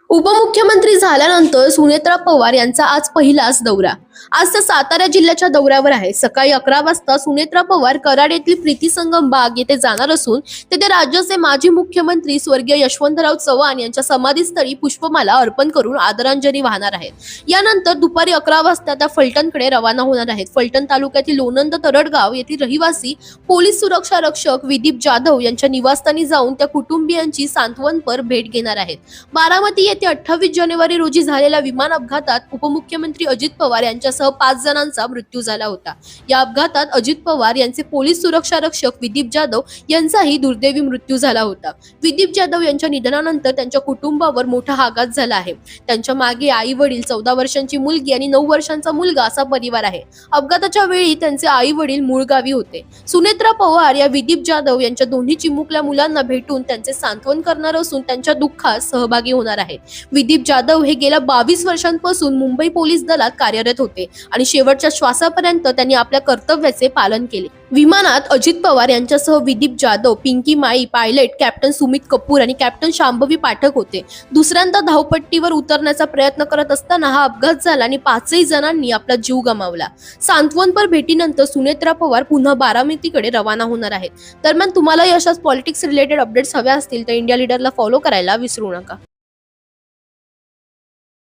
उपमुख्यमंत्री झाल्यानंतर सुनेत्रा पवार यांचा आज पहिलाच दौरा. आज त्या सातारा जिल्ह्याच्या दौऱ्यावर आहे. सकाळी 11 वाजता सुनेत्रा पवार कराड येथील प्रीती संगम बाग येथे जाणार असून तेथे राज्याचे माजी मुख्यमंत्री स्वर्गीय यशवंतराव चव्हाण यांच्या समाधीस्थळी पुष्पमाला अर्पण करून आदरांजली वाहणार आहेत. यानंतर दुपारी 11 वाजता त्या फलटणकडे रवाना होणार आहेत. फलटण तालुक्यातील लोणंद तरडगाव येथील रहिवासी पोलीस सुरक्षा रक्षक विदीप जाधव यांच्या निवासस्थानी जाऊन त्या कुटुंबियांची सांत्वनपर भेट घेणार आहेत. बारामती येथे 28 जानेवारी रोजी झालेल्या विमान अपघातात उपमुख्यमंत्री अजित पवार यांच्यासह 5 जणांचा मृत्यू झाला होता. या अपघातात अजित पवार यांचे पोलीस सुरक्षा रक्षक विदीप जाधव यांचाही दुर्दैवी मृत्यू झाला होता. विदीप जाधव यांच्या निधनानंतर त्यांच्या कुटुंबावर मोठा आघात झाला आहे. त्यांच्या मागे आई वडील, 14 वर्षांची मुलगी आणि 9 वर्षांचा मुलगा असा परिवार आहे. अपघाताच्या वेळी त्यांचे आई वडील मूळ गावी होते. सुनेत्रा पवार या विदीप जाधव यांच्या दोन्ही चिमुकल्या मुलांना भेटून त्यांचे सांत्वन करणार असून त्यांच्या दुःखात सहभागी होणार आहेत. विदीप जाधव हे गेल्या 22 वर्षांपासून मुंबई पोलीस दलात कार्यरत होते आणि शेवटच्या श्वासापर्यंत त्यांनी आपल्या कर्तव्याचे पालन केले. विमानात अजित पवार यांच्यासह विदीप जाधव, पिंकी माई, पायलट कॅप्टन सुमित कपूर आणि कॅप्टन शांभवी पाठक होते. दुसऱ्यांदा धावपट्टीवर उतरण्याचा प्रयत्न करत असताना हा अपघात झाला आणि 5ही जणांनी आपला जीव गमावला. सांत्वनपर भेटीनंतर सुनेत्रा पवार पुन्हा बारामतीकडे रवाना होणार आहेत. दरम्यान तुम्हाला अशाच पॉलिटिक्स रिलेटेड अपडेट्स हव्या असतील तर इंडिया लीडरला फॉलो करायला विसरू नका.